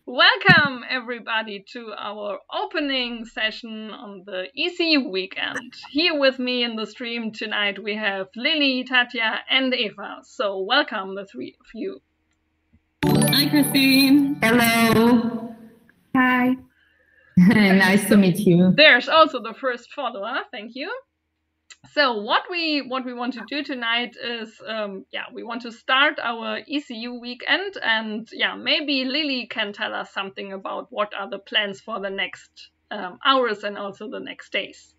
Welcome everybody to our opening session on the ECU weekend. Here with me in the stream tonight we have Lilli, Tatia and Eva. So welcome the three of you. Hi Kristin. Hello. Hi. Nice to meet you. There's also the first follower, thank you. So what we want to do tonight is, we want to start our ECU weekend, and maybe Lilli can tell us something about what are the plans for the next hours and also the next days.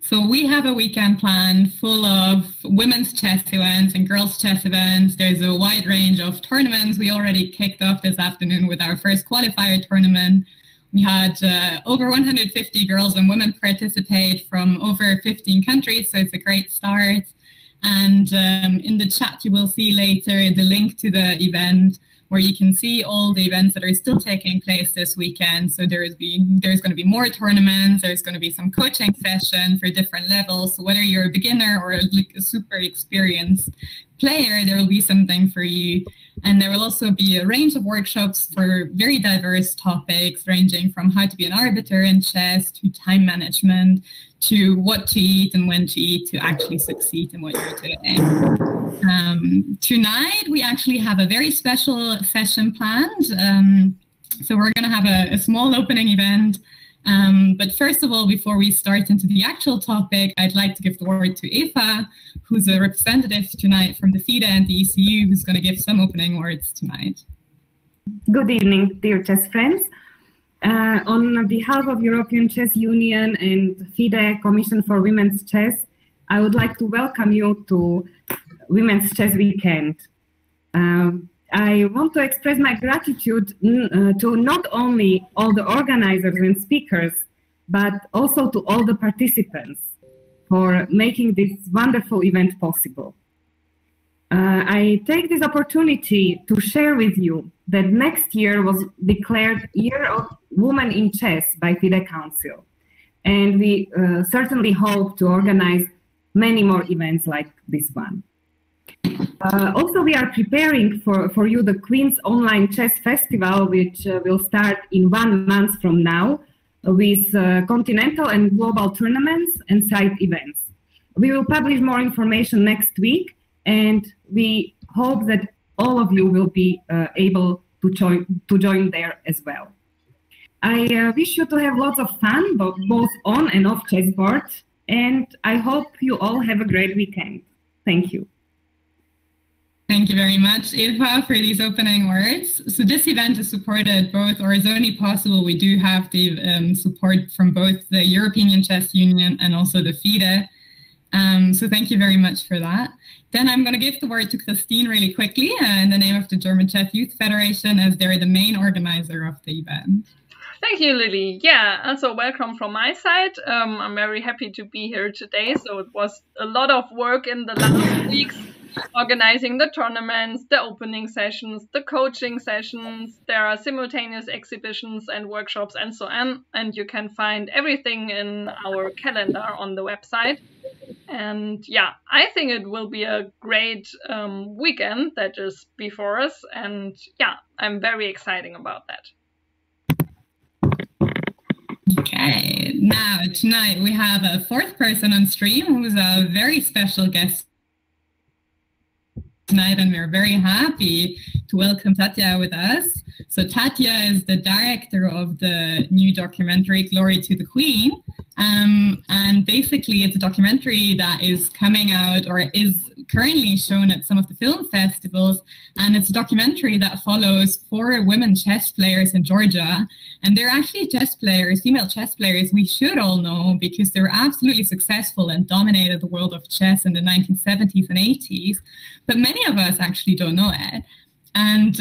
So we have a weekend plan full of women's chess events and girls' chess events. There's a wide range of tournaments. We already kicked off this afternoon with our first qualifier tournament. We had over 150 girls and women participate from over 15 countries, so it's a great start. And in the chat, you will see later the link to the event where you can see all the events that are still taking place this weekend. So there's going to be more tournaments. There's going to be some coaching sessions for different levels. So whether you're a beginner or a super experienced player, there will be something for you. And there will also be a range of workshops for very diverse topics, ranging from how to be an arbiter in chess to time management to what to eat and when to eat to actually succeed in what you're doing. Tonight, we actually have a very special session planned. So we're going to have a small opening event. But first of all, before we start into the actual topic, I'd like to give the word to Eva, who's a representative tonight from the FIDE and the ECU, who's going to give some opening words tonight. Good evening, dear chess friends. On behalf of European Chess Union and FIDE Commission for Women's Chess, I would like to welcome you to Women's Chess Weekend. I want to express my gratitude to not only all the organizers and speakers, but also to all the participants for making this wonderful event possible. I take this opportunity to share with you that next year was declared Year of Women in Chess by FIDE Council. And we certainly hope to organize many more events like this one. Also, we are preparing for you the Queen's Online Chess Festival, which will start in 1 month from now with continental and global tournaments and side events. We will publish more information next week, and we hope that all of you will be able to join there as well. I wish you to have lots of fun, both on and off chessboard, and I hope you all have a great weekend. Thank you. Thank you very much, Eva, for these opening words. So this event is supported both, or is only possible, we do have the support from both the European Chess Union and also the FIDE. So thank you very much for that. Then I'm going to give the word to Kristin really quickly in the name of the German Chess Youth Federation, as they're the main organizer of the event. Thank you, Lilli. Yeah, also welcome from my side. I'm very happy to be here today. So it was a lot of work in the last weeks, organizing the tournaments, the opening sessions, the coaching sessions. There are simultaneous exhibitions and workshops and so on. And you can find everything in our calendar on the website. And I think it will be a great weekend that is before us. And I'm very excited about that. Okay, now tonight we have a fourth person on stream who's a very special guest tonight, and we're very happy to welcome Tatia with us. So Tatia is the director of the new documentary Glory to the Queen, and basically it's a documentary that is coming out or is currently shown at some of the film festivals, and it's a documentary that follows 4 women chess players in Georgia, and they're actually chess players, female chess players we should all know because they were absolutely successful and dominated the world of chess in the 1970s and 80s, but many of us actually don't know it. And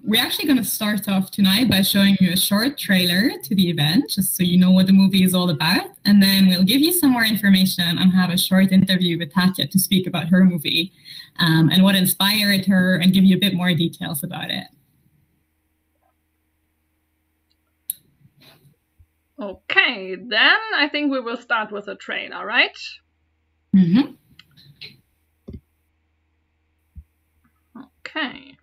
we're actually going to start off tonight by showing you a short trailer to the event, just so you know what the movie is all about. And then we'll give you some more information and have a short interview with Tatia to speak about her movie and what inspired her and give you a bit more details about it. Okay, then I think we will start with a trailer, right? Mm-hmm. Okay.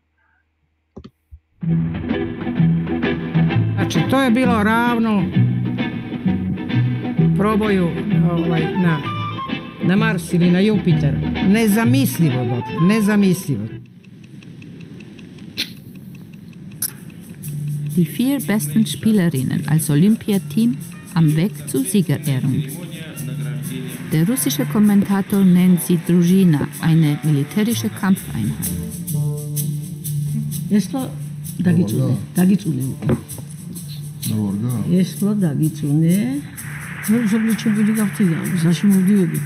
To je bilo ravno proboju na Mars ili na Jupiter. Nezamislivo, doktor, nezamislivo. Die 4 besten Spielerinnen als Olympiateam am Weg zur Siegerehrung. Der russische Kommentator nennt sie Druzhina, eine militärische Kampfeinheit. Eslo dagitsune. Eslo dagitsune. Ზოგიერთი გავხდიდა, ზაში მოვდივები.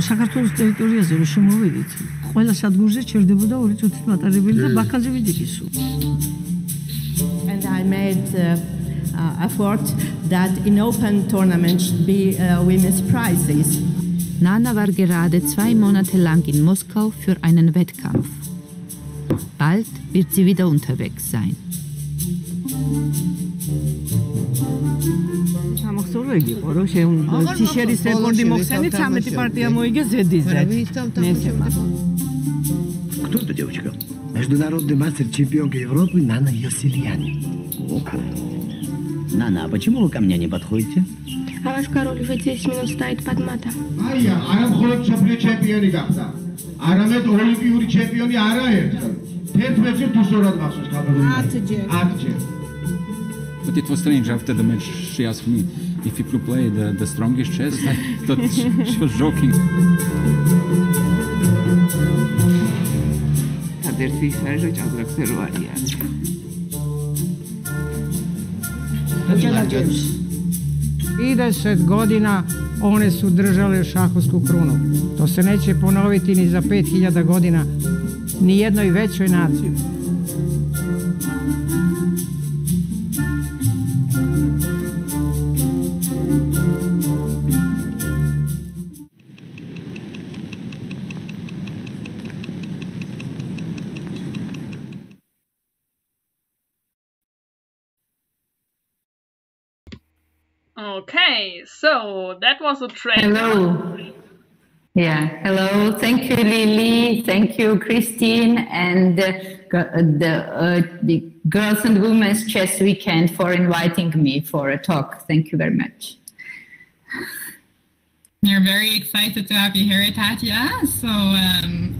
საქართველოს ტერიტორიაზე რომ შემოვედით, ყველა სადგურზე ჩერდებოდა 2 წუთით მატარებელი და ბაქანზე ვიდიდი სულ. And I made effort that in open tournaments should be women's prizes. Nana war gerade 2 Monate lang in Moskau für einen Wettkampf. Bald wird sie wieder unterwegs sein. Სამახსოვროები იყო რომ თიშერის რეკორდი მოხსენით 13 პარტია მოიგე ზედიზე. Кто эта девочка? Международный мастер-чемпионка Европы Нана Йосильяни. Нана, а почему вы ко мне не подходите? А ваш король уже 10 минут стоит под матом. Айя, арам холод чемпионы чемпионы гахта. Арамет олимпиури чемпионы ара ერთხელ. 11 თუსორად მახსოვს კაბადონი. 10. But it was strange after the match. She asked me if you could play the strongest chess. I thought she was joking. I 10 godina one su držale šahovsku krunu. To se neće ponoviti ni za 5000 godina ni jednoj većoj naciji. Okay, so that was a trailer. Hello. Yeah, hello. Thank you, Lilli. Thank you, Kristin, and the Girls and Women's Chess Weekend for inviting me for a talk. Thank you very much. We're very excited to have you here, Tatia. So,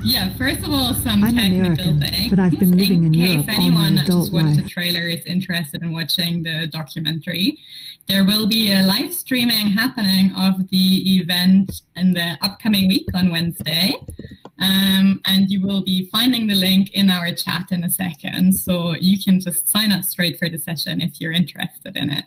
yeah, first of all, some technical things. But I've been living in case Europe all anyone my that just adult watched the life. trailer is interested in watching the documentary, there will be a live streaming happening of the event in the upcoming week on Wednesday. And you will be finding the link in our chat in a second. So you can just sign up straight for the session if you're interested in it.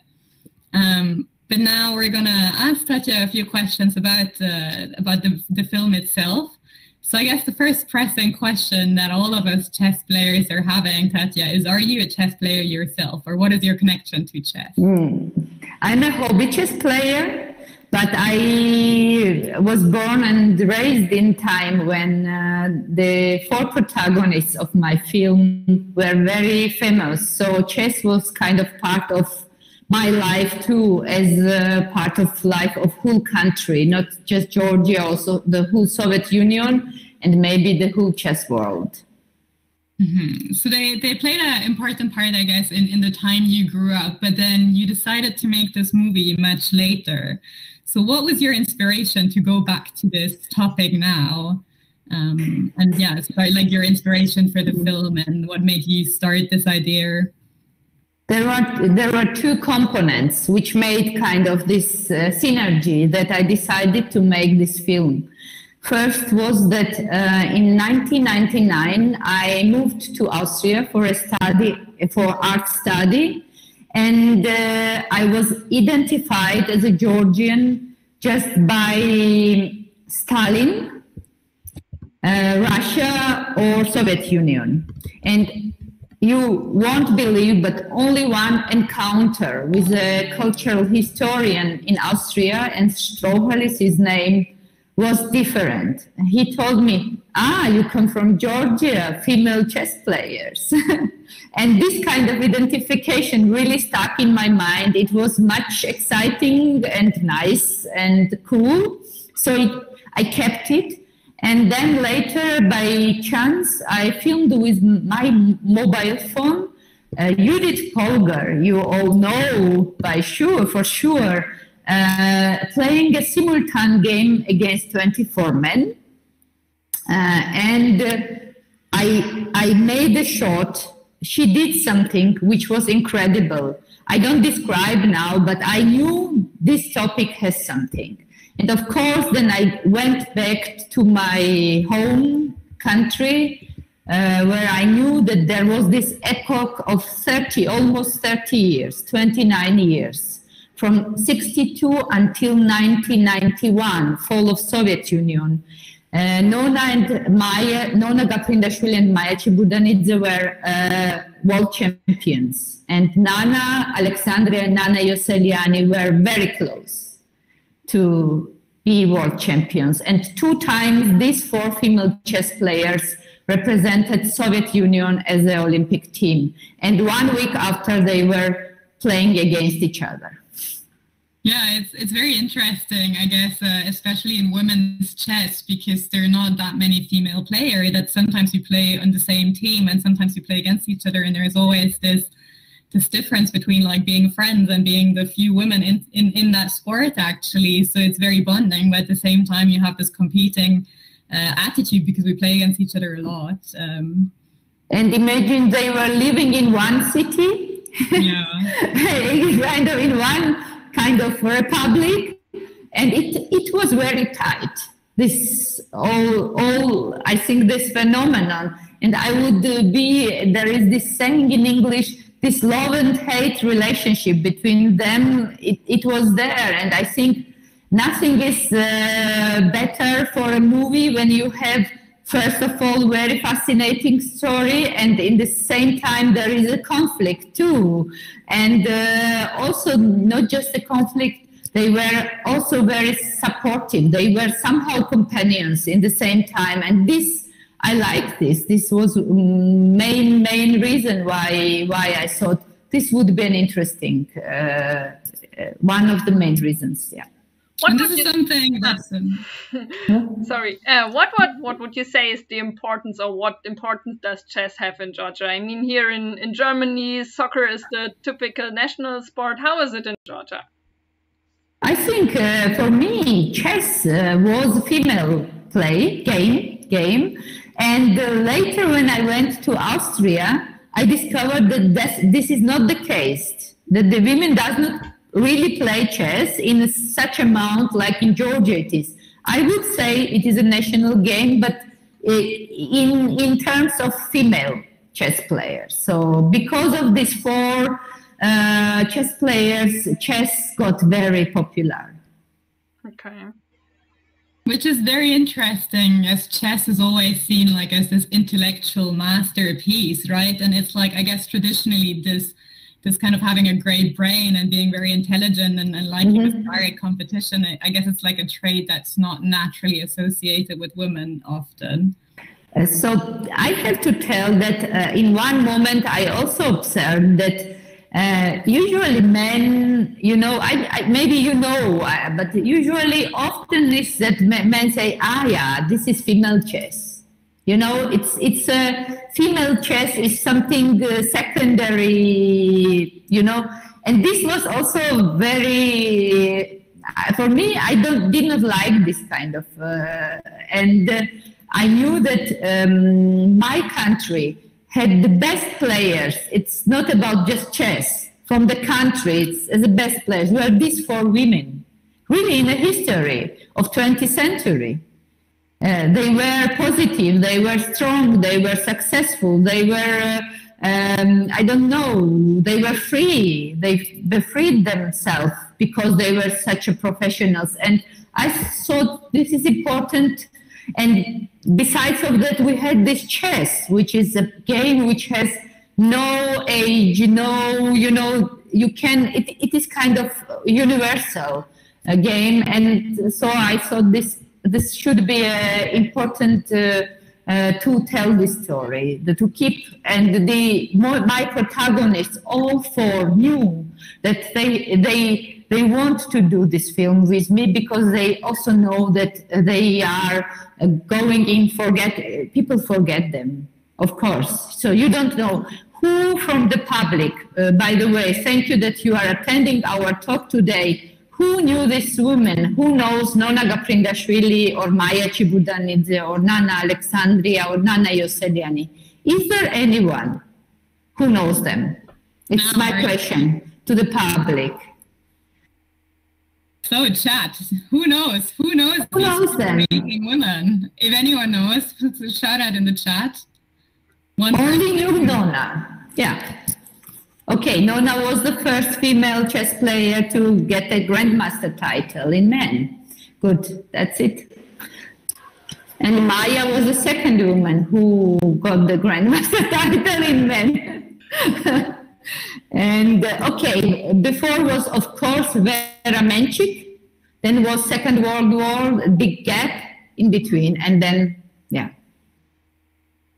But now we're going to ask Tatia a few questions about the film itself. So I guess the first pressing question that all of us chess players are having, Tatia, is: are you a chess player yourself, or what is your connection to chess? I'm a hobby chess player, but I was born and raised in time when the 4 protagonists of my film were very famous. So chess was kind of part of my life too, as part of life of whole country, not just Georgia, also the whole Soviet Union and maybe the whole chess world. Mm-hmm. So they played an important part, I guess, in the time you grew up, but then you decided to make this movie much later. So what was your inspiration to go back to this topic now? And yeah, so like your inspiration for the film and what made you start this idea? There were 2 components which made kind of this synergy that I decided to make this film. First was that in 1999 I moved to Austria for art study, and I was identified as a Georgian just by Stalin, Russia or Soviet Union. And you won't believe, but only one encounter with a cultural historian in Austria, and Strohelis, his name, was different. He told me, you come from Georgia, female chess players. And this kind of identification really stuck in my mind. It was much exciting and nice and cool. So I kept it. And then later, by chance, I filmed with my mobile phone Judith Polgar, you all know for sure, playing a simultaneous game against 24 men. And I made a shot. She did something which was incredible. I don't describe now, but I knew this topic has something. And of course, then I went back to my home country, where I knew that there was this epoch of almost 30 years, 29 years, from 62 until 1991, fall of Soviet Union. Nona Gaprindashvili and Maya Chibudanidze were world champions, and Nana Alexandria and Nana Yoseliani were very close to be world champions. And 2 times these 4 female chess players represented Soviet Union as the Olympic team. And 1 week after, they were playing against each other. Yeah, it's very interesting, I guess, especially in women's chess, because there are not that many female players, that sometimes you play on the same team and sometimes you play against each other, and there's always this difference between like being friends and being the few women in that sport, actually. So it's very bonding, but at the same time you have this competing attitude because we play against each other a lot. And imagine they were living in one city, yeah. kind of in one kind of republic, and it was very tight. This all I think this phenomenon, and I would there is this saying in English, this love and hate relationship between them. It was there, and I think nothing is better for a movie when you have, first of all, very fascinating story, and in the same time there is a conflict too. And also not just a conflict, they were also very supportive. They were somehow companions in the same time. And this, I like this. This was main reason why I thought this would be an interesting, one of the main reasons, yeah. Sorry. What would you say is the importance, or what importance does chess have in Georgia? I mean, here in Germany, soccer is the typical national sport. How is it in Georgia? I think for me, chess was a female game. And later, when I went to Austria, I discovered that this is not the case. That the women does not really play chess in such amount like in Georgia it is. I would say it is a national game, but in terms of female chess players. So because of these 4 chess players, chess got very popular. Okay. Which is very interesting, as chess is always seen like as this intellectual masterpiece, right? And it's like, I guess traditionally this kind of having a great brain and being very intelligent and liking this direct competition, I guess it's like a trait that's not naturally associated with women often. So I have to tell that in one moment I also observed that usually men, maybe but usually often is that men say, yeah, this is female chess. It's female chess is something secondary, and this was also very, for me, I did not like this kind of, and I knew that my country had the best players. It's not about just chess. From the country, it's the best players. Were these 4 women, really in the history of 20th century. They were positive, they were strong, they were successful, they were, they were free. They freed themselves because they were such a professionals. And I thought this is important. And besides of that, we had this chess, which is a game which has no age, it is kind of universal game. And so I thought this should be important to tell this story, to keep, and my protagonists, all 4 knew that they want to do this film with me because they also know that they are going in, people forget them. of course. So you don't know who from the public, by the way, thank you that you are attending our talk today. Who knew this woman? Who knows Nona Gaprindashvili or Maya Chibudanidze or Nana Alexandria or Nana Yoseliani? Is there anyone who knows them? It's my question to the public. So chat, who knows? Who knows? Who knows them? Amazing women. If anyone knows, shout out in the chat. Only you, Nona. Yeah. Okay, Nona was the first female chess player to get a grandmaster title in men. Good, that's it. And Maya was the second woman who got the grandmaster title in men. And okay, before was of course Vera Menchik, then was Second World War, a big gap in between, and then, yeah.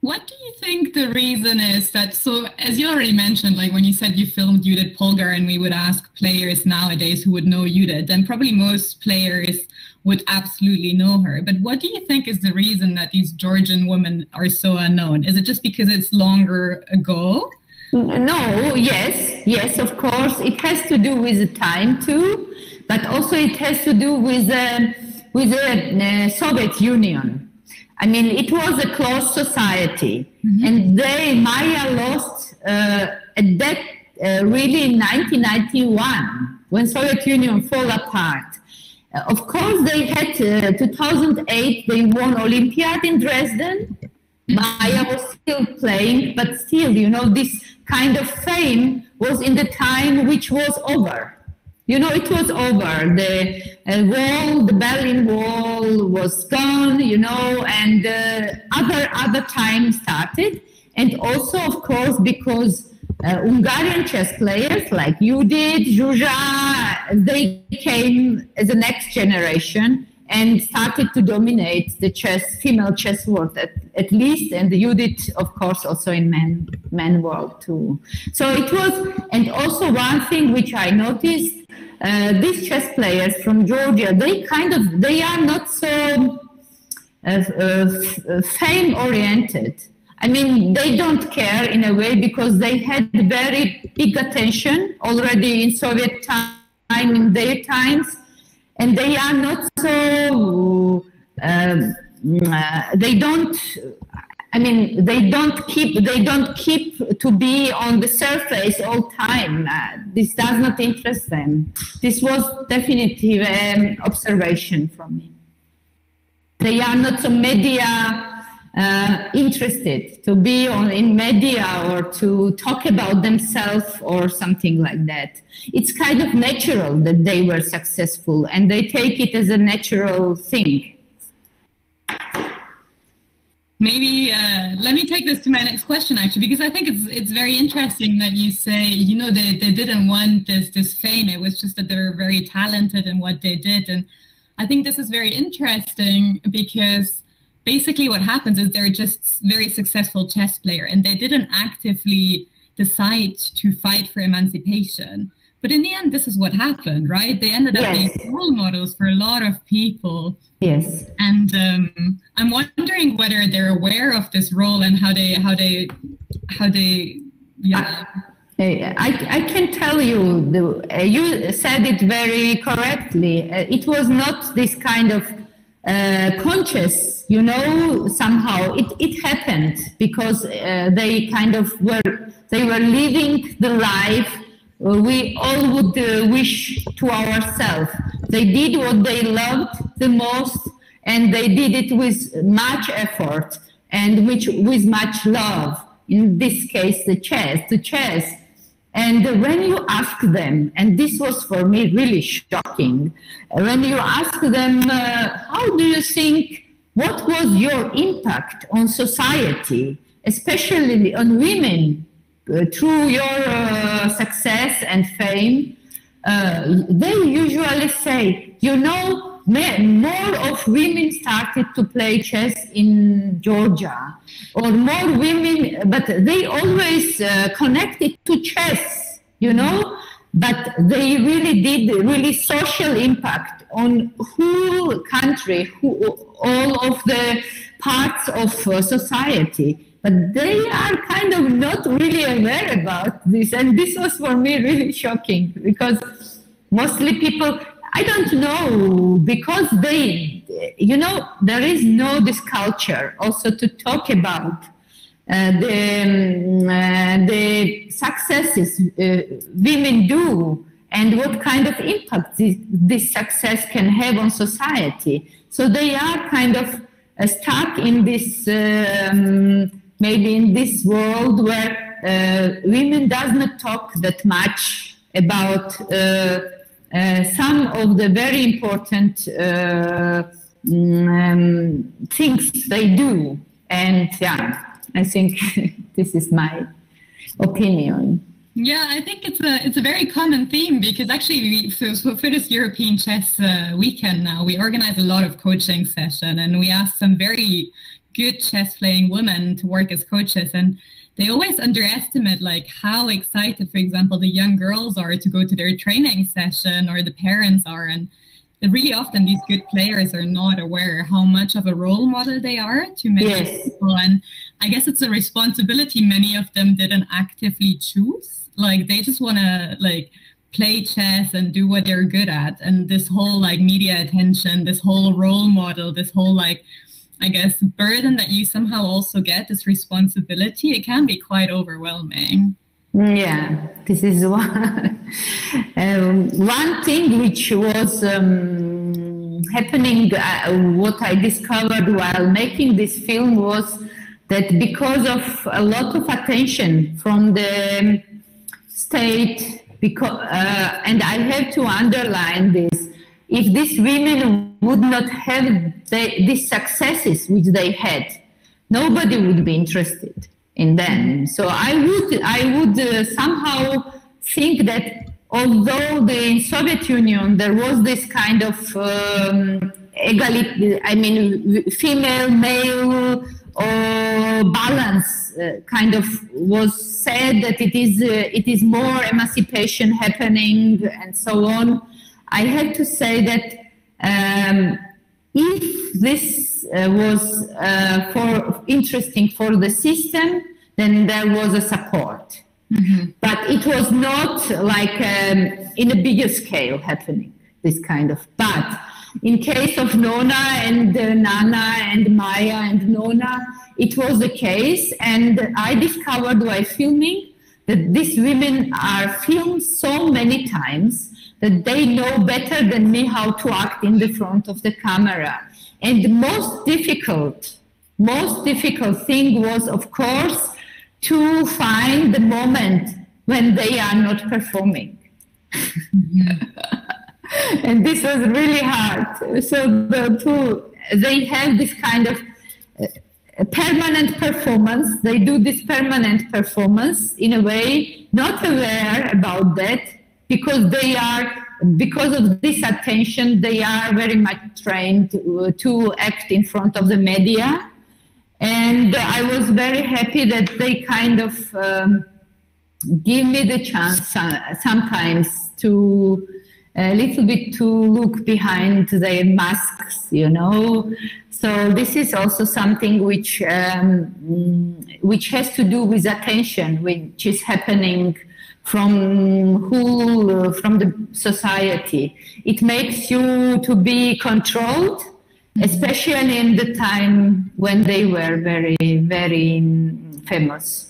What do you think the reason is that, so as you already mentioned, like when you said you filmed Judith Polgar and we would ask players nowadays who would know Judith, then probably most players would absolutely know her. But what do you think is the reason that these Georgian women are so unknown? Is it just because it's longer ago? No, yes, of course. It has to do with the time too, but also it has to do with the Soviet Union. I mean, it was a closed society, and Maya lost at that really in 1991 when Soviet Union fell apart. Of course, they had 2008. They won Olympiad in Dresden. Maya was still playing, but still, you know, this kind of fame was in the time which was over. You know, it was over. The wall, the Berlin Wall was gone, you know, and other times started. And also, of course, because Hungarian chess players like Judith, Zsuzsa, they came as the next generation and started to dominate the female chess world at least, and Judith, of course, also in men world too. So it was, and also one thing which I noticed, these chess players from Georgia, they are not so fame-oriented. I mean, they don't care in a way because they had very big attention already in Soviet time, in their times, and they are not so, they don't keep to be on the surface all time. This does not interest them. This was definitely an observation from me. They are not so media interested to be in media or to talk about themselves or something like that. It's kind of natural that they were successful and they take it as a natural thing. Maybe let me take this to my next question, actually, because I think it's very interesting that you say, you know, they didn't want this fame. It was just that they were very talented in what they did. And I think this is very interesting because basically what happens is they're just very successful chess player and they didn't actively decide to fight for emancipation. But in the end, this is what happened, right? They ended up being role models for a lot of people. Yes. And I'm wondering whether they're aware of this role and how they yeah. I can tell you, you said it very correctly. It was not this kind of conscious, you know, somehow it happened because they kind of were living the life we all would wish to ourselves. They did what they loved the most, and they did it with much effort and with much love. In this case, the chess. And when you ask them, and this was for me really shocking, when you ask them, how do you think, what was your impact on society, especially on women, through your success and fame, they usually say, you know, more of women started to play chess in Georgia, or more women, but they always connected to chess, you know. but they really did really social impact on whole country, all of the parts of society. But they are kind of not really aware about this. And this was for me really shocking, because mostly people, I don't know, because they, you know, there is no this culture also to talk about the successes women do and what kind of impact this success can have on society. So they are kind of stuck in this, maybe in this world where women does not talk that much about some of the very important things they do. And yeah, I think this is my opinion. Yeah, I think it's a very common theme, because actually for this European Chess Weekend now, we organize a lot of coaching sessions, and we ask some very good chess playing women to work as coaches, and they always underestimate like how excited, for example, the young girls are to go to their training session, or the parents are, and really often these good players are not aware how much of a role model they are to many people. And I guess it's a responsibility many of them didn't actively choose. Like they just want to like play chess and do what they're good at. And this whole like media attention, this whole role model, this whole like, I guess, burden that you somehow also get, this responsibility, it can be quite overwhelming. Yeah, this is one thing which was happening, what I discovered while making this film was that because of a lot of attention from the state, and I have to underline this, if these women would not have these successes which they had, nobody would be interested in them. So I would somehow think that although in Soviet Union there was this kind of equality, I mean female male balance kind of was said, that it is more emancipation happening and so on. I have to say that if this was interesting for the system, then there was a support. Mm-hmm. But it was not like in a bigger scale happening, this kind of. But in case of Nona and Nana and Maya and Nona, it was the case. And I discovered while filming that these women are filmed so many times that they know better than me how to act in the front of the camera. And the most difficult thing was, of course, to find the moment when they are not performing. And this was really hard. So they have this kind of permanent performance. They do this permanent performance in a way, not aware about that, because of this attention, they are very much trained to act in front of the media. And I was very happy that they kind of give me the chance sometimes to a little bit to look behind their masks, you know. So this is also something which has to do with attention, which is happening from the society. It makes you to be controlled, especially in the time when they were very, very famous.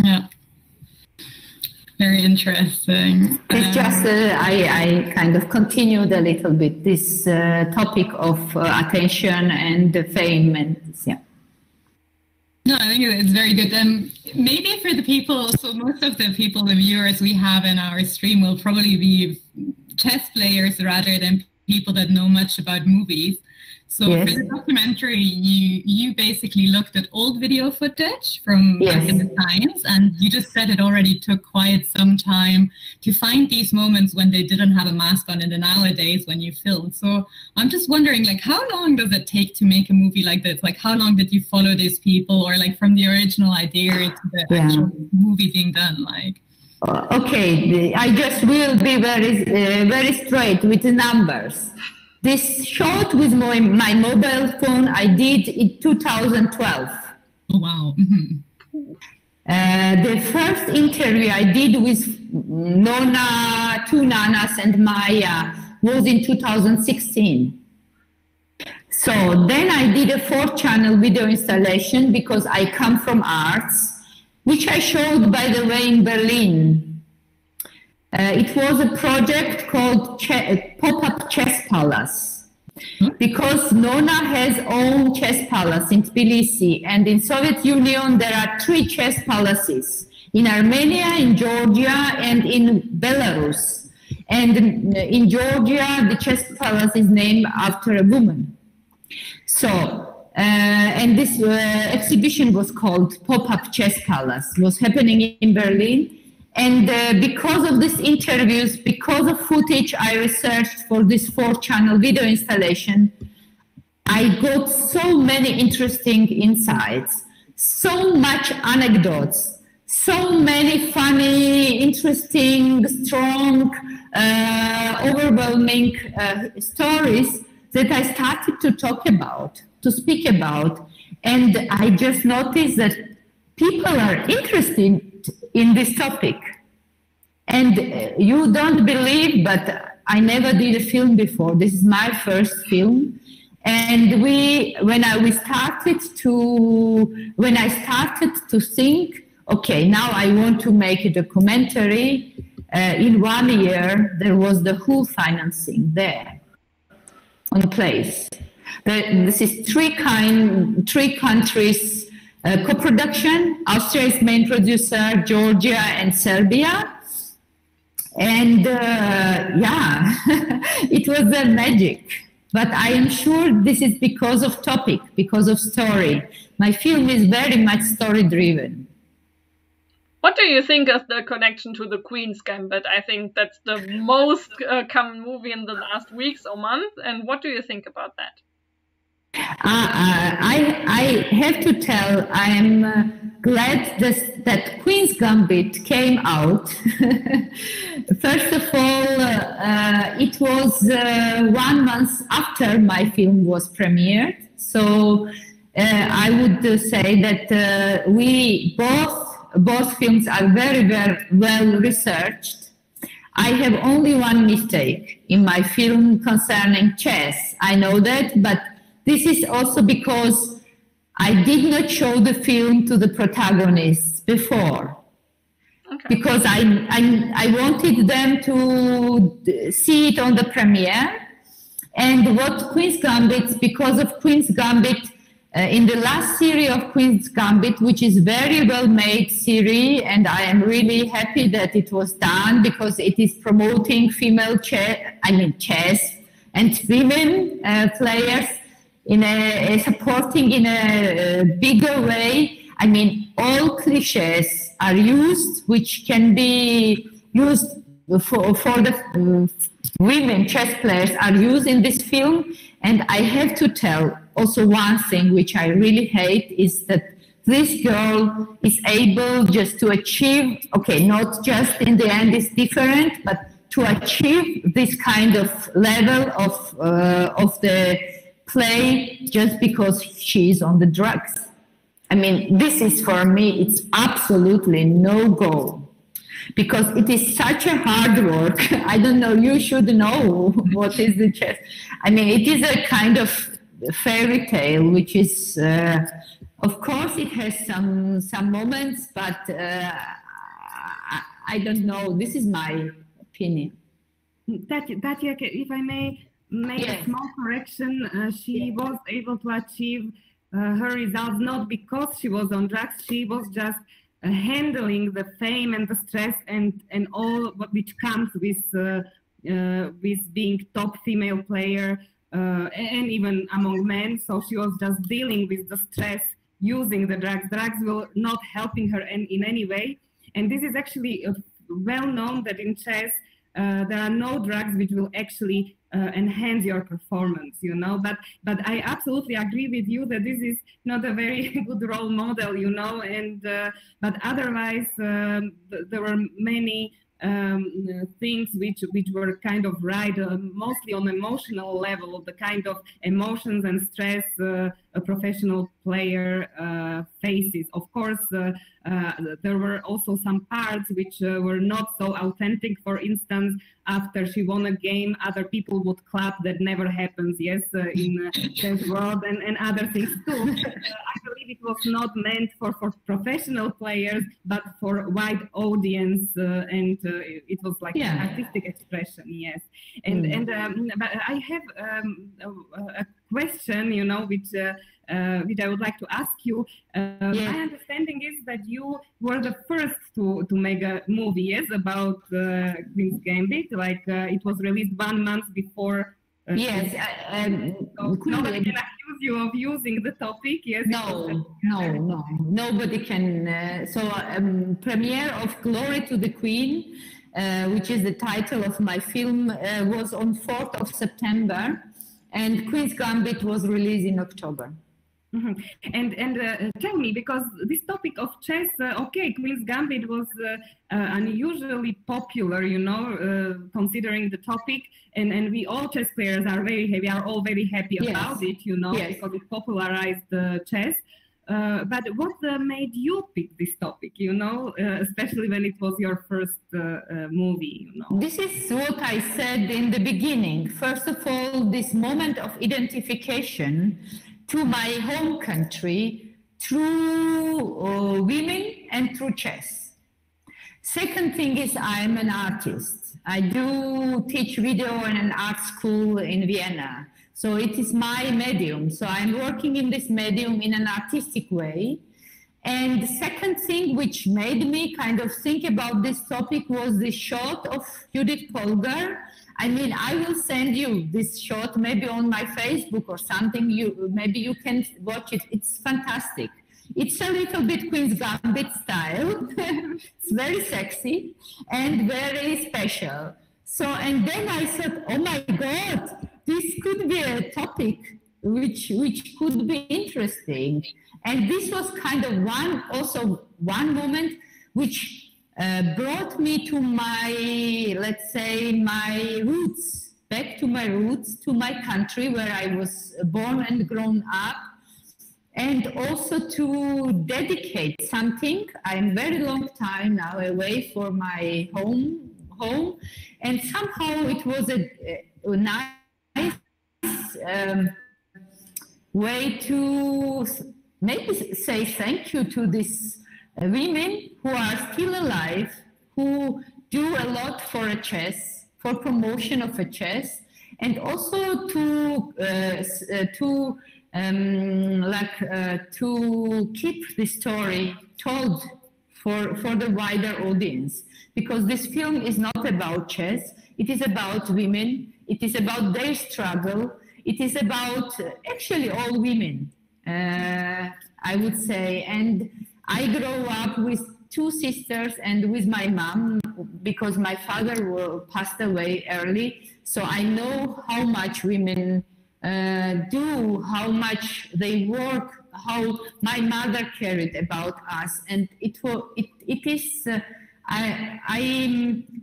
Yeah, very interesting. It's just I kind of continued a little bit this topic of attention and fame, and yeah. No, I think it's very good. Maybe for the people, so most of the people, the viewers we have in our stream will probably be chess players rather than people that know much about movies. So yes. For the documentary, you basically looked at old video footage from back in the times, and you just said it already took quite some time to find these moments when they didn't have a mask on in the nowadays when you filmed. So I'm just wondering, like, how long does it take to make a movie like this? Like, how long did you follow these people, or like from the original idea to the actual movie being done? Like, Okay, I just will be very straight with the numbers. This shot with my mobile phone I did in 2012. Oh, wow. The first interview I did with Nona, two Nanas and Maya was in 2016. So then I did a 4-channel video installation because I come from arts, which I showed, by the way, in Berlin. It was a project called Pop-Up Chess Palace, because Nona has own chess palace in Tbilisi, and in Soviet Union there are 3 chess palaces, in Armenia, in Georgia, and in Belarus. And in Georgia, the chess palace is named after a woman. So, and this exhibition was called Pop-Up Chess Palace. It was happening in Berlin. And because of these interviews, because of footage I researched for this 4-channel video installation, I got so many interesting insights, so much anecdotes, so many funny, interesting, strong, overwhelming stories that I started to talk about, to speak about. And I just noticed that people are interested in this topic. And you don't believe, but I never did a film before. This is my first film. And when I started to think, okay, now I want to make a documentary, in 1 year, there was the whole financing there on place. This is three countries co-production. Austria is main producer, Georgia and Serbia. And yeah, it was a magic. But I am sure this is because of topic, because of story. My film is very much story-driven. What do you think of the connection to the Queen's Gambit? I think that's the most common movie in the last weeks or month. And what do you think about that? I have to tell, I'm glad that Queen's Gambit came out. First of all, it was 1 month after my film was premiered. So I would say that we both films are very, very well researched. I have only one mistake in my film concerning chess. I know that, but this is also because I did not show the film to the protagonists before. Okay. Because I wanted them to see it on the premiere. And what Queen's Gambit, because of Queen's Gambit, in the last series of Queen's Gambit, which is very well made series, and I am really happy that it was done because it is promoting female chess and women players supporting in a bigger way. I mean, all cliches are used, which can be used for the women chess players are used in this film. And I have to tell also one thing which I really hate is that this girl is able just to achieve, okay, not just in the end is different, but to achieve this kind of level of the play just because she is on the drugs. I mean, this is for me, it's absolutely no go. Because it is such a hard work. I don't know, you should know what is the chess. I mean, it is a kind of fairy tale, which is, of course, it has some moments, but I don't know. This is my opinion. Tatia, if I may make a small correction, she was able to achieve her results not because she was on drugs, she was just handling the fame and the stress and all which comes with being top female player and even among men. So she was just dealing with the stress using the drugs. Drugs were not helping her in any way. And this is actually well known that in chess there are no drugs which will actually enhance your performance, you know. But I absolutely agree with you that this is not a very good role model, you know. And but otherwise, there were many things which were kind of right, mostly on emotional level, the kind of emotions and stress a professional player faces. Of course, there were also some parts which were not so authentic. For instance, after she won a game, other people would clap. That never happens, yes, in chess world, and other things too. I believe it was not meant for professional players, but for wide audience, and it was like an artistic expression, yes. And but I have a question, you know, which I would like to ask you. My understanding is that you were the first to make a movie, yes, about Queen's Gambit. Like it was released 1 month before. Yes. So nobody can accuse you of using the topic, yes? No. Nobody can. Premiere of Glory to the Queen, which is the title of my film, was on 4th of September. And Queen's Gambit was released in October. Mm-hmm. And tell me, because this topic of chess, Queen's Gambit was unusually popular, you know, considering the topic, and we all chess players are all very happy about it, you know, because it popularized chess. But what made you pick this topic, you know, especially when it was your first movie, you know? This is what I said in the beginning. First of all, this moment of identification to my home country through women and through chess. Second thing is I'm an artist. I do teach video in an art school in Vienna. So it is my medium. So I'm working in this medium in an artistic way. And the second thing which made me kind of think about this topic was the shot of Judith Polgar. I mean, I will send you this shot maybe on my Facebook or something. Maybe you can watch it. It's fantastic. It's a little bit Queen's Gambit style. It's very sexy and very special. So, and then I thought, oh my God, this could be a topic which could be interesting. And this was kind of one moment which brought me to my, let's say, my roots, back to my roots, to my country where I was born and grown up, and also to dedicate something. I'm very long time now away from my home, and somehow it was a nice way to maybe say thank you to these women who are still alive, who do a lot for a chess, for promotion of a chess, and also to keep the story told for the wider audience. Because this film is not about chess, it is about women, it is about their struggle, it is about actually all women, I would say. And I grew up with two sisters and with my mom because my father passed away early. So I know how much women do, how much they work, how my mother cared about us. And it is,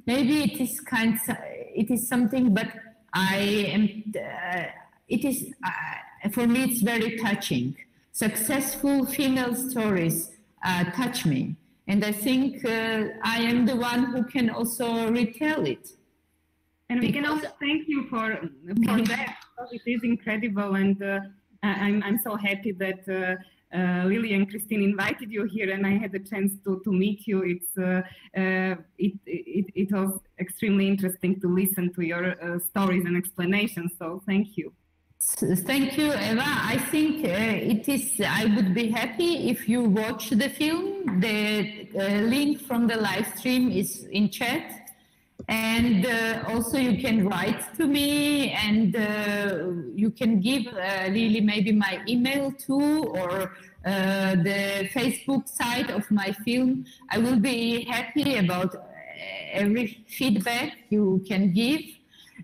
maybe it is something, but for me, it's very touching. Successful female stories touch me, and I think I am the one who can also retell it. And we can also thank you for that. It is incredible, and I'm so happy that Lilli and Kristin invited you here, and I had the chance to meet you. It was extremely interesting to listen to your stories and explanations. So thank you. Thank you, Eva. I think I would be happy if you watch the film. The link from the live stream is in chat. And also you can write to me, and you can give Lilli maybe my email too, or the Facebook site of my film. I will be happy about every feedback you can give,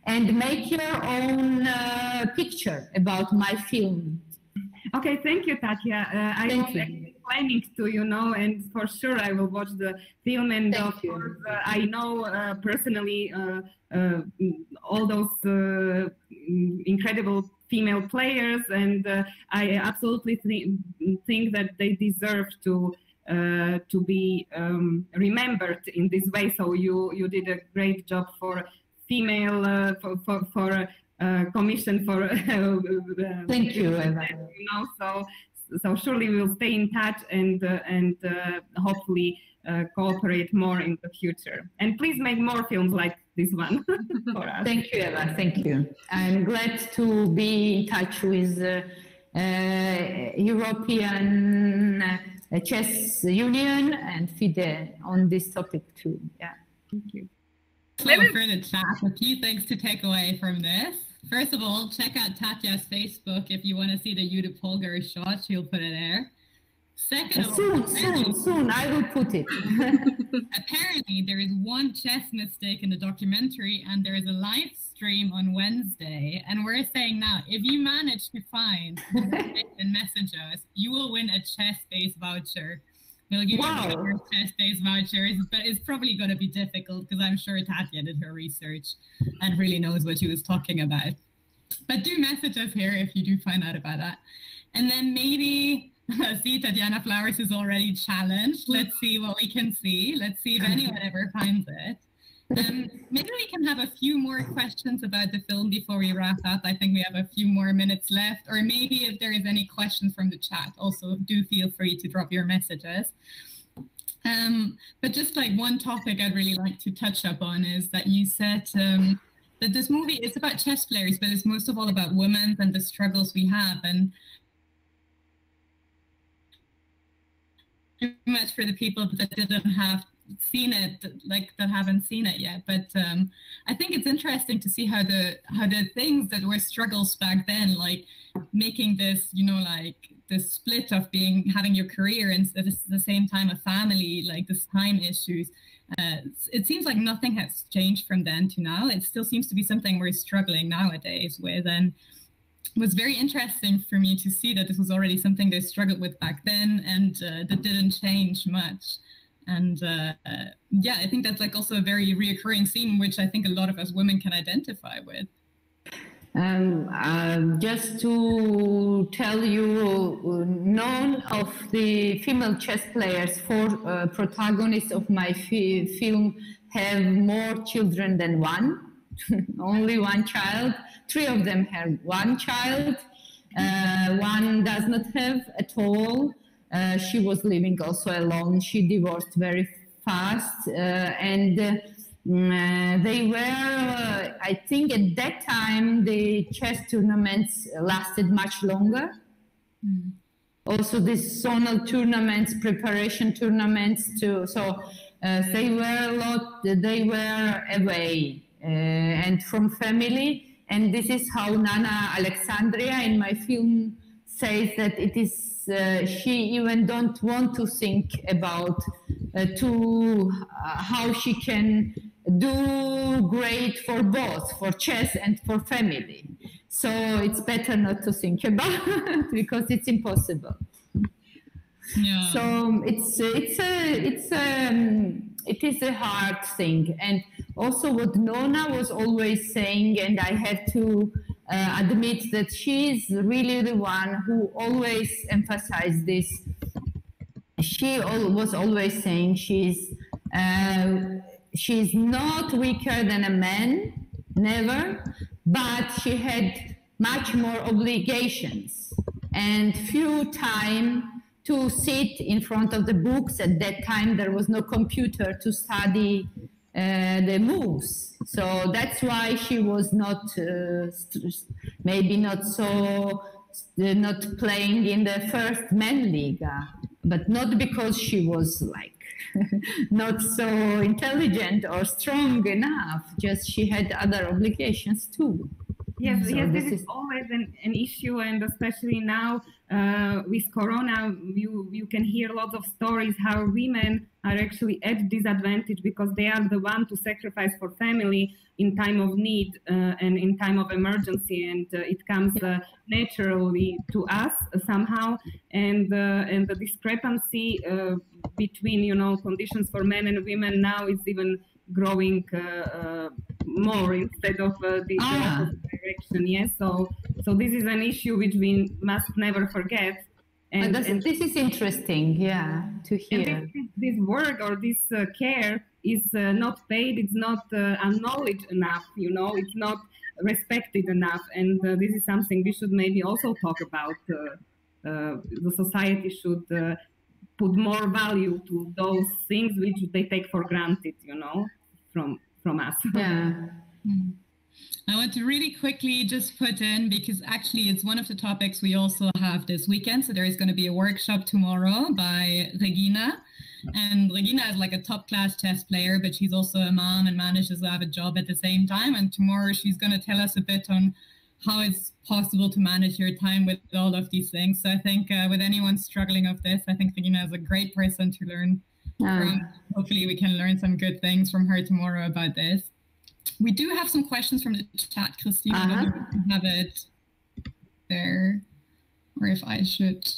and make your own picture about my film. Okay, thank you, Tatia. I Thank was you. planning to, and for sure I will watch the film. And of course, I know personally all those incredible female players, and I absolutely think that they deserve to be remembered in this way. So you did a great job for female for commission for thank you, Eva. So surely we'll stay in touch and hopefully cooperate more in the future. And please make more films like this one for us. Thank you, Eva. Thank you. I'm glad to be in touch with European Chess Union and FIDE on this topic too. Yeah. Thank you. So for the chat, a few things to take away from this. First of all, check out Tatia's Facebook if you want to see the Judith Polgar shot. She'll put it there. Second of all, soon I will put it. Apparently, there is one chess mistake in the documentary, and there is a live stream on Wednesday. And we're saying now, if you manage to find and message us, you will win a chess-based voucher. We'll give you chess-based vouchers, but it's probably going to be difficult because I'm sure Tatia did her research and really knows what she was talking about. But do message us here if you do find out about that. And then maybe, see, Tatiana Flowers is already challenged. Let's see what we can see. Let's see if anyone ever finds it. Maybe we can have a few more questions about the film before we wrap up. I think we have a few more minutes left, or maybe if there is any questions from the chat, also do feel free to drop your messages. But just like one topic I'd really like to touch up on is that you said that this movie is about chess players, but it's most of all about women and the struggles we have. And too much for the people that didn't have seen it, like that haven't seen it yet. But I think it's interesting to see how the things that were struggles back then, like making this, like the split of having your career and at the same time a family, like this time issues. It seems like nothing has changed from then to now. It still seems to be something we're struggling nowadays with, and it was very interesting for me to see that this was already something they struggled with back then, and that didn't change much. And yeah, I think that's like also a very reoccurring theme, which I think a lot of us women can identify with. Just to tell you, none of the female chess players, four protagonists of my film, have more children than one. Only one child. Three of them have one child. One does not have at all. She was living also alone. She divorced very fast, and they were, I think at that time, the chess tournaments lasted much longer. Also, these zonal tournaments, preparation tournaments too. So they were away and from family. And this is how Nana Alexandria in my film says that it is. She even don't want to think about how she can do great for both, for chess and for family. So it's better not to think about it because it's impossible. Yeah. So it is a hard thing. And also what Nona was always saying, and I have to admit that she is really the one who always emphasized this. She was always saying she's not weaker than a man, never, but she had much more obligations and few time to sit in front of the books. At that time, there was no computer to study the moves. So that's why she was not, maybe not playing in the first men league, but not because she was like not so intelligent or strong enough, just she had other obligations too. Yes, So yes, this this is always an issue, and especially now with Corona, you can hear lots of stories how women are actually at disadvantage because they are the one to sacrifice for family in time of need and in time of emergency, and it comes naturally to us somehow, and the discrepancy between conditions for men and women now is even growing more instead of the opposite direction. Yes, so this is an issue which we must never forget. And this is interesting, to hear. And this work or this care is not paid. It's not acknowledged enough. It's not respected enough, and this is something we should maybe also talk about. The society should put more value to those things which they take for granted, from us. Yeah. I want to really quickly just put in, because actually it's one of the topics we also have this weekend. So there is going to be a workshop tomorrow by Regina. And Regina is like a top-class chess player, but she's also a mom and manages to have a job at the same time. And tomorrow she's going to tell us a bit on how it's possible to manage your time with all of these things. So I think with anyone struggling with this, I think Regina is a great person to learn from. Hopefully we can learn some good things from her tomorrow about this. We do have some questions from the chat, Kristin. I don't know if you have it there, or if I should.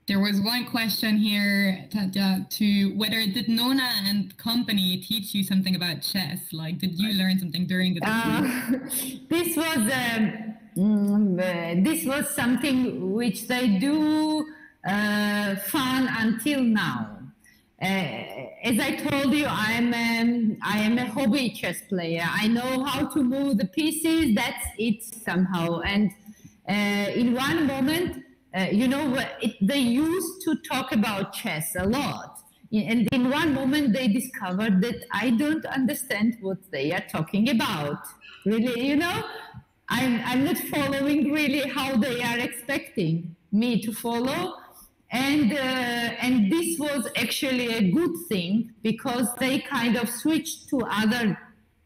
There was one question here, Tatia, to whether did Nona and company teach you something about chess? Like, did you learn something during the This was something which they do fun until now. As I told you, I am a hobby chess player. I know how to move the pieces. That's it somehow. And in one moment, they used to talk about chess a lot. And in one moment, they discovered that I don't understand what they are talking about. Really, I'm not following really how they are expecting me to follow. And this was actually a good thing because they kind of switched to other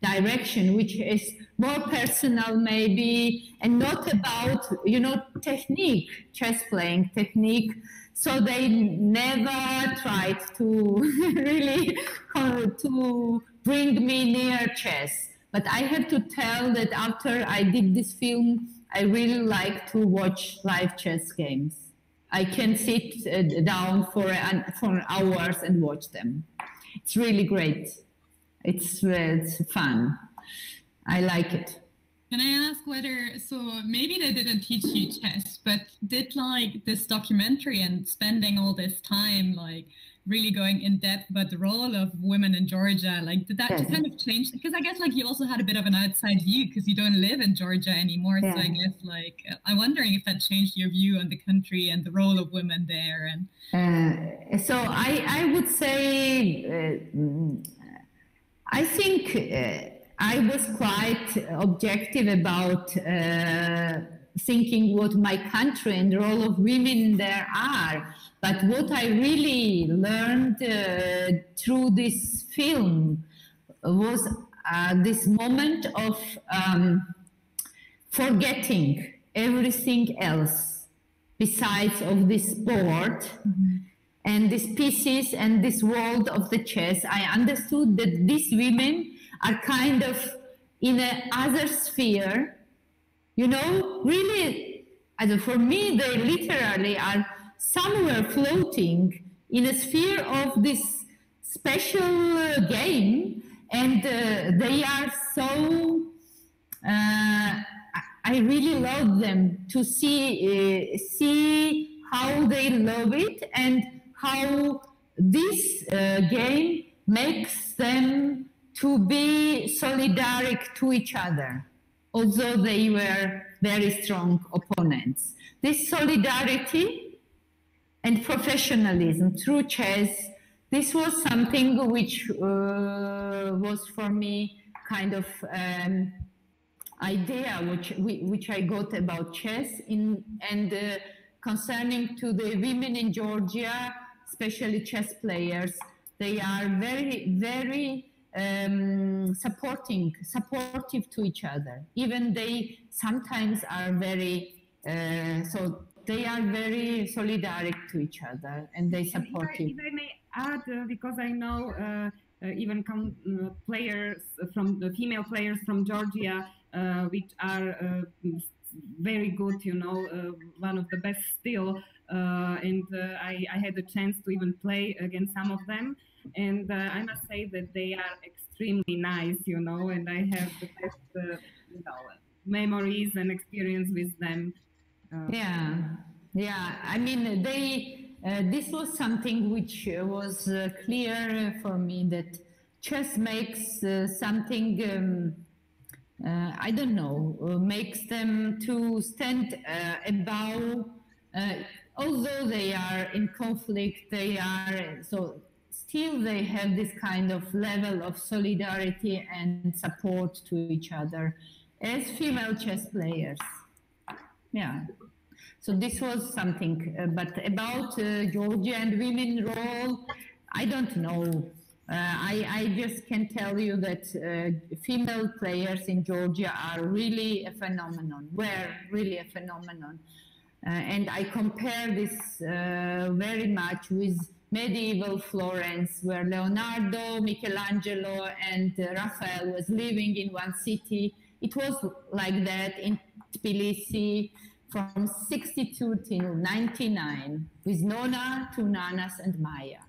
direction, which is more personal maybe, and not about, technique, chess playing technique. So they never tried to really to bring me near chess. But I have to tell that after I did this film, I really like to watch live chess games. I can sit down for hours and watch them. It's really great. It's fun. I like it. Can I ask whether, so maybe they didn't teach you chess, but did like this documentary and spending all this time, like really going in depth about the role of women in Georgia, like did that kind of change? Because I guess like you also had a bit of an outside view because you don't live in Georgia anymore. So I guess like, I'm wondering if that changed your view on the country and the role of women there. And so I would say, I think I was quite objective about thinking what my country and the role of women there are. But what I really learned through this film was this moment of forgetting everything else besides of this board and these pieces and this world of the chess. I understood that these women are kind of in another sphere, really, for me, they literally are somewhere floating in a sphere of this special game, and they are so, I really love them to see how they love it and how this game makes them to be solidaric to each other, although they were very strong opponents. This solidarity and professionalism through chess, this was something which was for me kind of idea which I got about chess concerning to the women in Georgia, especially chess players. they are very, very supportive to each other. Even they sometimes are very, so they are very solidaric to each other, and they support you. If I may add, because I know even players from the female players from Georgia, which are very good, you know, one of the best still, and I had a chance to even play against some of them, and I must say that they are extremely nice, you know, and I have the best, you know, memories and experience with them. Yeah. I mean, this was something which was clear for me, that chess makes something. I don't know, makes them to stand above, although they are in conflict, still they have this kind of level of solidarity and support to each other as female chess players. Yeah. So this was something, but about Georgia and women role, I don't know. I just can tell you that female players in Georgia are really a phenomenon, were really a phenomenon. And I compare this very much with medieval Florence, where Leonardo, Michelangelo, and Raphael was living in one city. It was like that in Tbilisi from 62 till 99, with Nona, two Nanas, and Maya.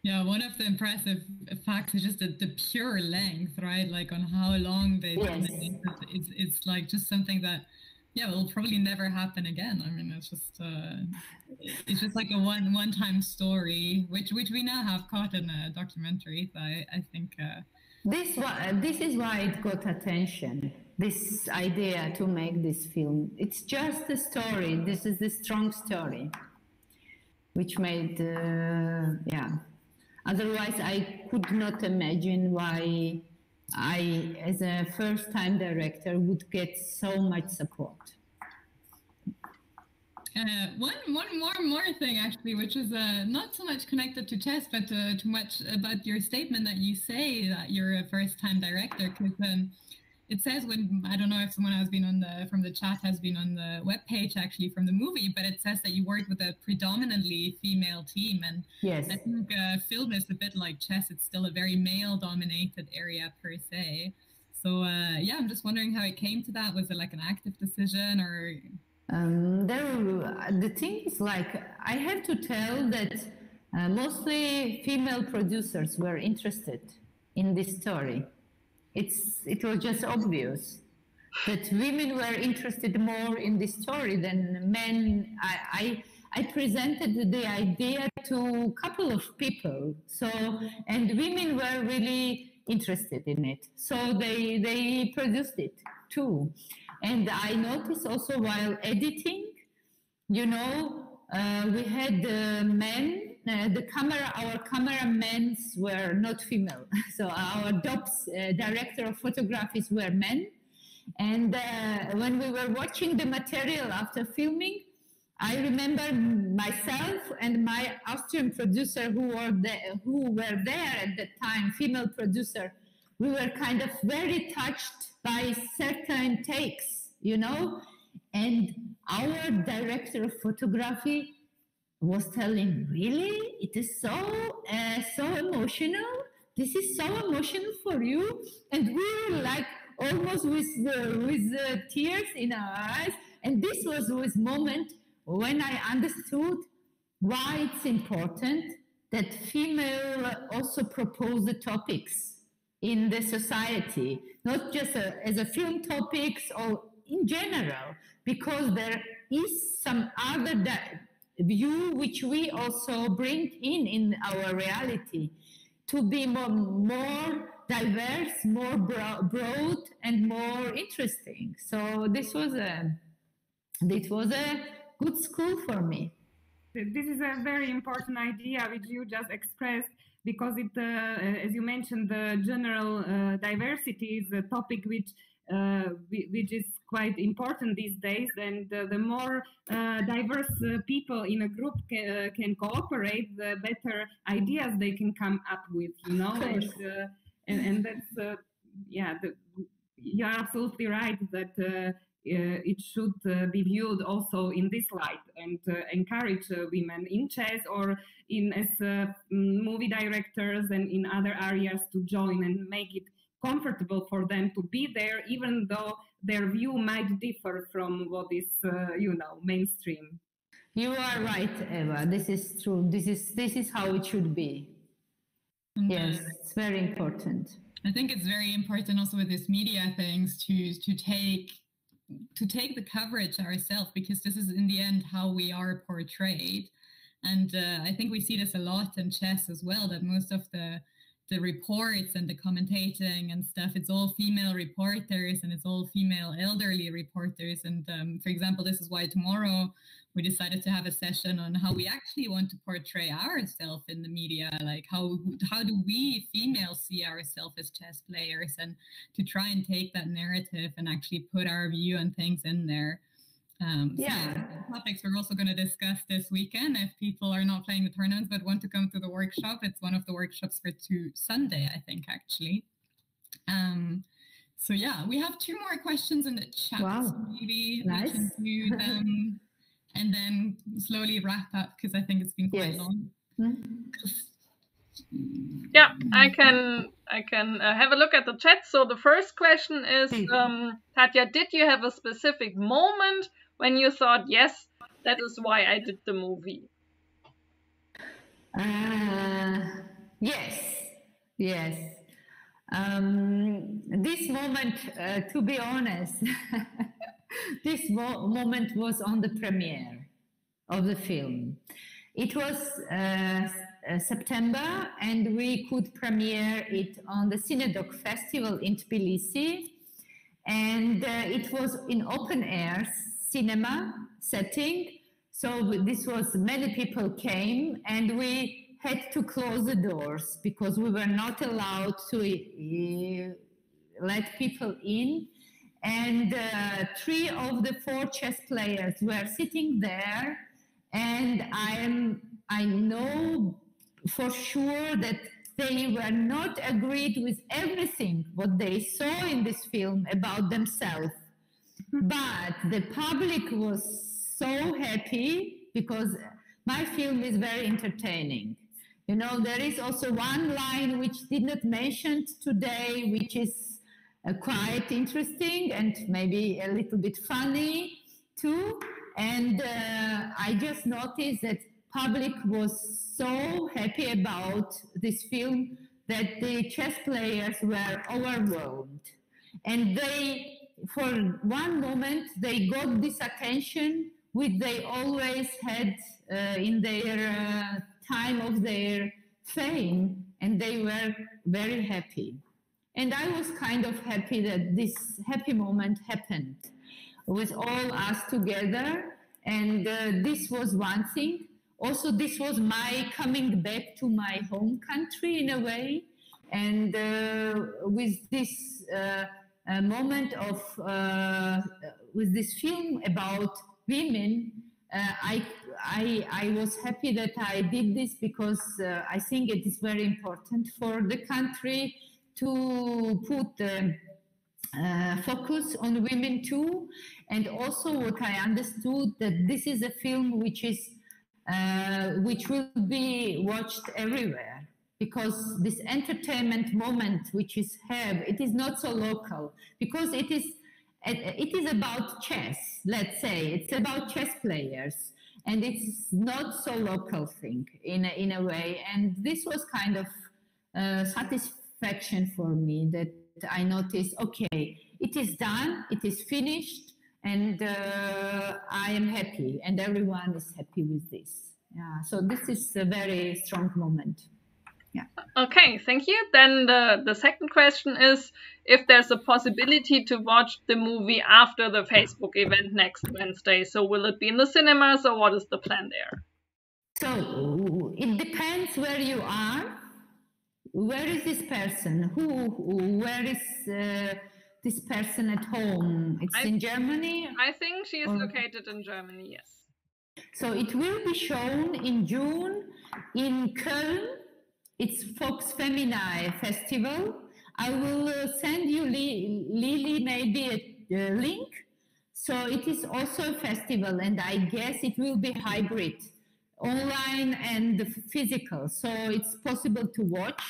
Yeah, one of the impressive facts is just the pure length, right? Like on how long they've been. It's like just something that, yeah, will probably never happen again. I mean, it's just like a one-time story, which we now have caught in a documentary. So I think this is why it got attention. This idea to make this film. It's just a story. This is the strong story, which made yeah. Otherwise, I could not imagine why I, as a first-time director, would get so much support. One more thing, actually, which is not so much connected to chess, but too much about your statement that you say that you're a first-time director. Because it says, when I don't know if someone has been from the chat has been on the webpage actually from the movie, but it says that you worked with a predominantly female team, and yes. I think film is a bit like chess; it's still a very male-dominated area per se. So yeah, I'm just wondering how it came to that. Was it like an active decision, or? The thing is, like, I have to tell that mostly female producers were interested in this story. It was just obvious that women were interested more in this story than men. I presented the idea to a couple of people, and women were really interested in it. So they produced it too. And I noticed also while editing, you know, we had men. Our cameramen were not female, so our DOPS, director of photographies, were men. And when we were watching the material after filming, I remember myself and my Austrian producer who were there at the time, female producer, we were kind of very touched by certain takes, you know, and our director of photography was telling, really? It is so emotional? This is so emotional for you? And we were like almost with tears in our eyes. And this was this moment when I understood why it's important that female also propose the topics in the society, not just as a film topics or in general, because there is some other view which we also bring in our reality to be more diverse, more broad, and more interesting. So this was a good school for me. This is a very important idea which you just expressed, because it, as you mentioned, the general diversity is a topic which which is quite important these days. And the more diverse people in a group can cooperate, the better ideas they can come up with, you know. And that's you are absolutely right that it should be viewed also in this light, and encourage women in chess or as movie directors and in other areas to join and make it comfortable for them to be there, even though their view might differ from what is mainstream. You are right, Eva. This is true. This is how it should be. Yes, it's very important. I think it's very important also with these media things to take the coverage ourselves, because this is in the end how we are portrayed. And I think we see this a lot in chess as well, that most of the reports and the commentating and stuff, it's all female reporters, and it's all female elderly reporters. And for example, this is why tomorrow we decided to have a session on how we actually want to portray ourselves in the media, like how do we females see ourselves as chess players, and to try and take that narrative and actually put our view on things in there. So topics we're also going to discuss this weekend. If people are not playing the tournaments but want to come to the workshop, it's one of the workshops for Sunday, I think, actually. So yeah, we have 2 more questions in the chat. Wow. So maybe nice. We can do them and then slowly wrap up, because I think it's been quite long. Yeah, I can have a look at the chat. So the first question is, Tatia, did you have a specific moment when you thought, yes, that is why I did the movie? Yes. This moment, to be honest, this moment was on the premiere of the film. It was September, and we could premiere it on the Cinedoc Festival in Tbilisi. And it was in open air cinema setting. So this was, many people came, and we had to close the doors because we were not allowed to let people in. And 3 of the 4 chess players were sitting there, and I know for sure that they were not agreed with everything what they saw in this film about themselves. But the public was so happy because my film is very entertaining. You know, there is also one line which did not mention today, which is quite interesting and maybe a little bit funny too. And I just noticed that public was so happy about this film that the chess players were overwhelmed. And they, for one moment, they got this attention which they always had in their time of their fame, and they were very happy. And I was kind of happy that this happy moment happened with all us together. And this was one thing. Also, this was my coming back to my home country in a way. And with this moment of, with this film about women, I was happy that I did this because I think it is very important for the country to put focus on women too. And also what I understood, that this is a film which is which will be watched everywhere, because this entertainment moment which is have, it is not so local, because it is about chess, let's say. It's about chess players, and it's not so local thing in a way. And this was kind of satisfaction for me, that I noticed, okay, it is done, it is finished, and I am happy, and everyone is happy with this. Yeah, so this is a very strong moment. Yeah. Okay, thank you. Then the second question is if there's a possibility to watch the movie after the Facebook event next Wednesday. So will it be in the cinemas, or what is the plan there? So it depends where you are. Where is this person? Where is this person at home? It's in Germany? I think she is located in Germany, yes. So it will be shown in June in Köln. It's Fox Feminae Festival. I will send you, Lilli, maybe a link. So it is also a festival, and I guess it will be hybrid, online and physical. So it's possible to watch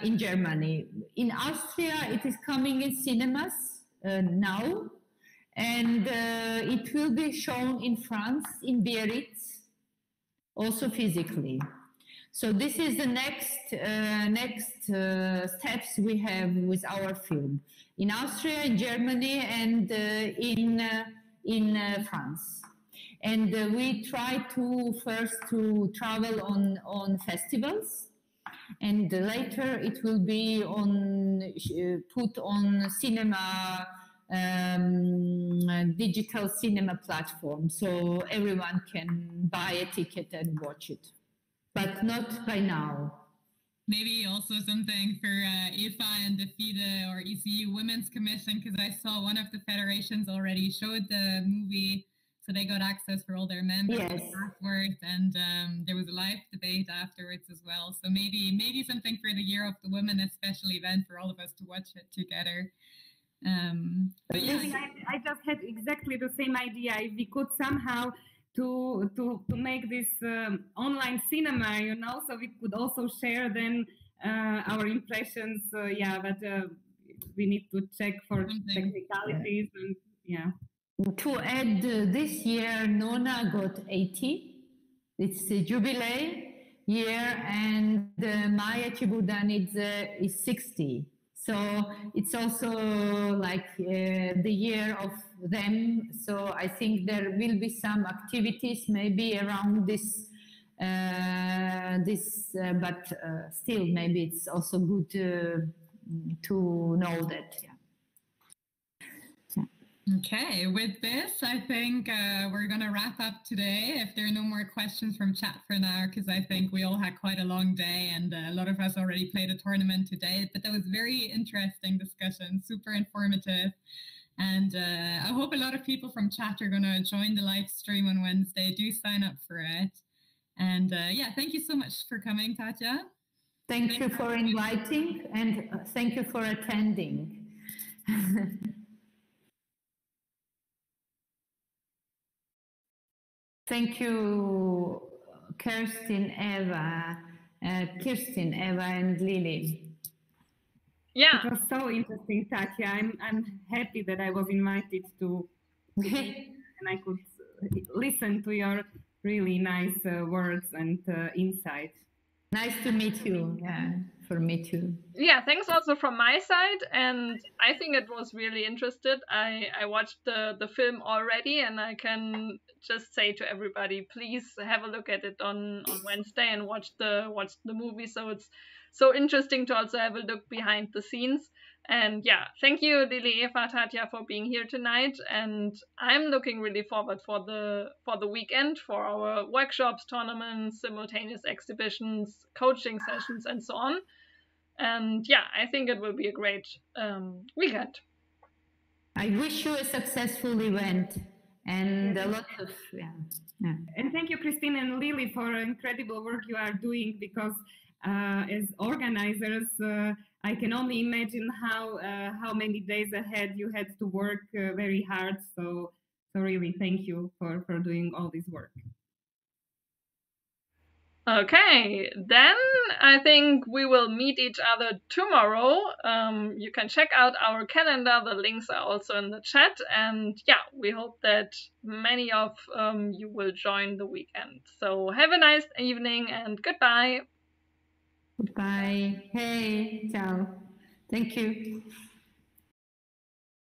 in Germany. In Austria, it is coming in cinemas now. And it will be shown in France, in Biarritz, also physically. So this is the next steps we have with our film in Austria, in Germany, and in France. And we try to first to travel on festivals, and later it will be on put on cinema. Digital cinema platform, so everyone can buy a ticket and watch it, but not by now. Maybe also something for Eva and the FIDE or ECU Women's Commission, because I saw one of the federations already showed the movie, so they got access for all their members afterwards, and there was a live debate afterwards as well. So maybe something for the Year of the Women, a special event for all of us to watch it together. But yeah. I just had exactly the same idea. If we could somehow to make this online cinema, you know, so we could also share then our impressions. But we need to check for technicalities and To add, this year Nona got 80. It's the jubilee year, and Maya Chibudanidze is 60. So it's also like the year of them. So I think there will be some activities maybe around this, but still maybe it's also good to know that. Okay, with this, I think we're going to wrap up today. If there are no more questions from chat for now, because I think we all had quite a long day and a lot of us already played a tournament today. But that was very interesting discussion, super informative. And I hope a lot of people from chat are going to join the live stream on Wednesday. Do sign up for it. And thank you so much for coming, Tatia. Thank you for inviting, and thank you for attending. Thank you, Kristin, Eva, and Lilli. Yeah, it was so interesting, Tatia. I'm happy that I was invited to and I could listen to your really nice words and insights. Nice to meet you. Yeah, for me too. Yeah, thanks also from my side, and I think it was really interesting. I watched the film already, and I can just say to everybody, please have a look at it on Wednesday and watch the movie. So it's so interesting to also have a look behind the scenes. And yeah, thank you, Lilli, Eva, Tatia, for being here tonight. And I'm looking really forward for the weekend, for our workshops, tournaments, simultaneous exhibitions, coaching sessions, and so on. And yeah, I think it will be a great weekend. I wish you a successful event and a lot of And thank you, Kristin and Lilli, for incredible work you are doing, because as organizers, I can only imagine how many days ahead you had to work very hard. So really, thank you for doing all this work. Okay, then I think we will meet each other tomorrow. You can check out our calendar. The links are also in the chat. And yeah, we hope that many of you will join the weekend. So have a nice evening and goodbye. Goodbye. Hey, ciao. Thank you.